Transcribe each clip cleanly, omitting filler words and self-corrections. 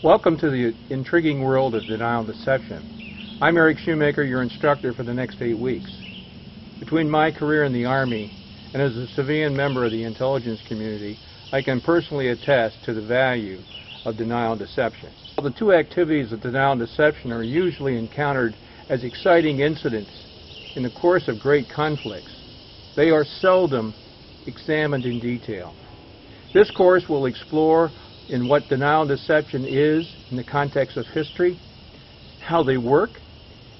Welcome to the intriguing world of denial and deception. I'm Eric Shoemaker, your instructor for the next 8 weeks. Between my career in the Army and as a civilian member of the intelligence community, I can personally attest to the value of denial and deception. The two activities of denial and deception are usually encountered as exciting incidents in the course of great conflicts. They are seldom examined in detail. This course will explore in what denial and deception is in the context of history, how they work,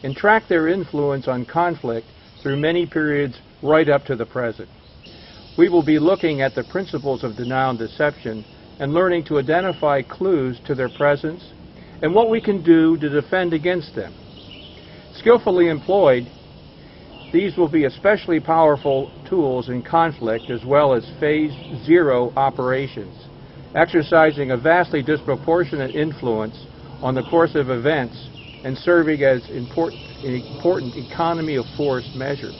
and track their influence on conflict through many periods right up to the present. We will be looking at the principles of denial and deception and learning to identify clues to their presence and what we can do to defend against them. Skillfully employed, these will be especially powerful tools in conflict as well as Phase 0 operations, exercising a vastly disproportionate influence on the course of events and serving as important economy of force measures.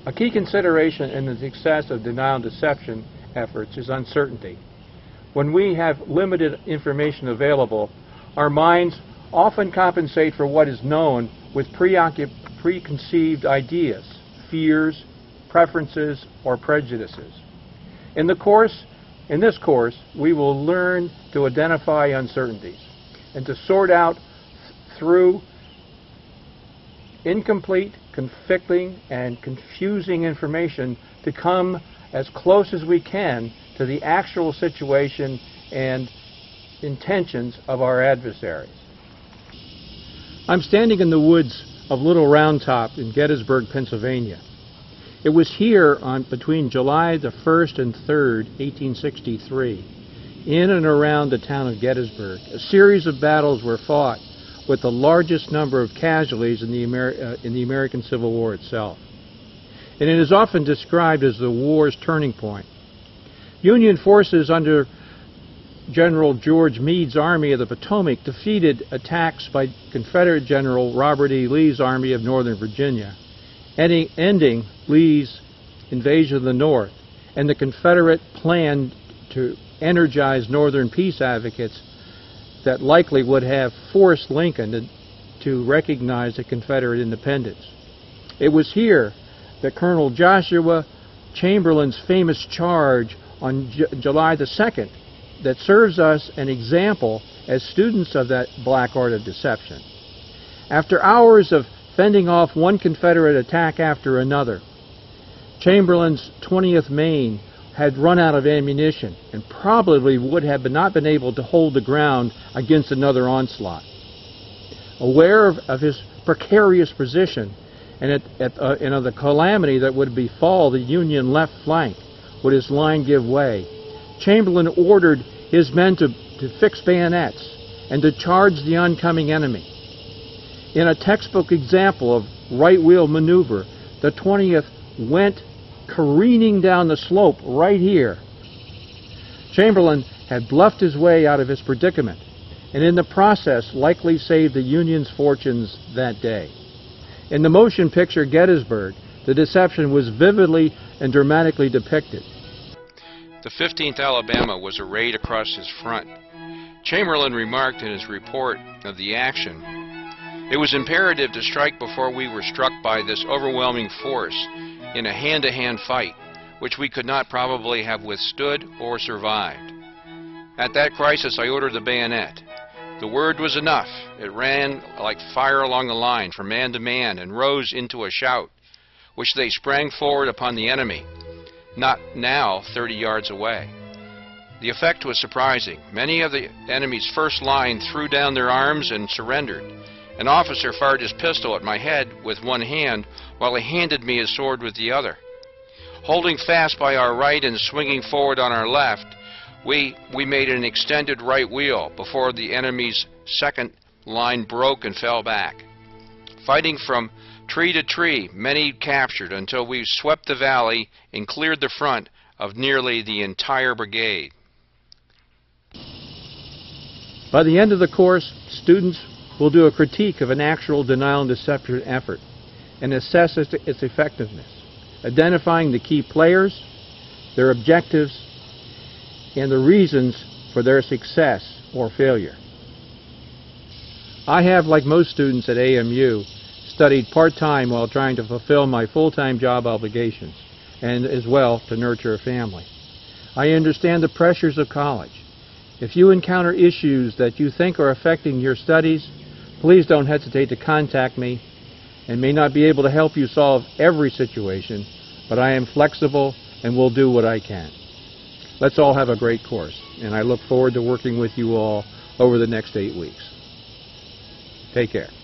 A key consideration in the success of denial and deception efforts is uncertainty. When we have limited information available, our minds often compensate for what is known with preconceived ideas, fears, preferences, or prejudices. In this course, we will learn to identify uncertainties and to sort out through incomplete, conflicting, and confusing information to come as close as we can to the actual situation and intentions of our adversaries. I'm standing in the woods of Little Round Top in Gettysburg, Pennsylvania. It was here between July the 1st and 3rd, 1863, in and around the town of Gettysburg. A series of battles were fought with the largest number of casualties in the American Civil War itself. And it is often described as the war's turning point. Union forces under General George Meade's Army of the Potomac defeated attacks by Confederate General Robert E. Lee's Army of Northern Virginia, ending Lee's invasion of the North and the Confederate plan to energize Northern peace advocates that likely would have forced Lincoln to recognize the Confederate independence. It was here that Colonel Joshua Chamberlain's famous charge on July the 2nd that serves us an example as students of that black art of deception. After hours of fending off one Confederate attack after another, Chamberlain's 20th Maine had run out of ammunition and probably would have not been able to hold the ground against another onslaught. Aware of his precarious position and of the calamity that would befall the Union left flank would his line give way, Chamberlain ordered his men to fix bayonets and to charge the oncoming enemy. In a textbook example of right-wheel maneuver, the 20th went careening down the slope right here. Chamberlain had bluffed his way out of his predicament, and in the process likely saved the Union's fortunes that day. In the motion picture Gettysburg, the deception was vividly and dramatically depicted. The 15th Alabama was arrayed across his front. Chamberlain remarked in his report of the action, "It was imperative to strike before we were struck by this overwhelming force in a hand-to-hand fight, which we could not probably have withstood or survived. At that crisis I ordered the bayonet. The word was enough. It ran like fire along the line from man to man and rose into a shout, which they sprang forward upon the enemy, not now 30 yards away. The effect was surprising. Many of the enemy's first line threw down their arms and surrendered. An officer fired his pistol at my head with one hand while he handed me his sword with the other. Holding fast by our right and swinging forward on our left, we made an extended right wheel before the enemy's second line broke and fell back. Fighting from tree to tree, many captured until we swept the valley and cleared the front of nearly the entire brigade." By the end of the course, students will do a critique of an actual denial and deception effort and assess its effectiveness, identifying the key players, their objectives, and the reasons for their success or failure. I have, like most students at AMU, studied part-time while trying to fulfill my full-time job obligations and as well to nurture a family. I understand the pressures of college. If you encounter issues that you think are affecting your studies, please don't hesitate to contact me. And may not be able to help you solve every situation, but I am flexible and will do what I can. Let's all have a great course, and I look forward to working with you all over the next 8 weeks. Take care.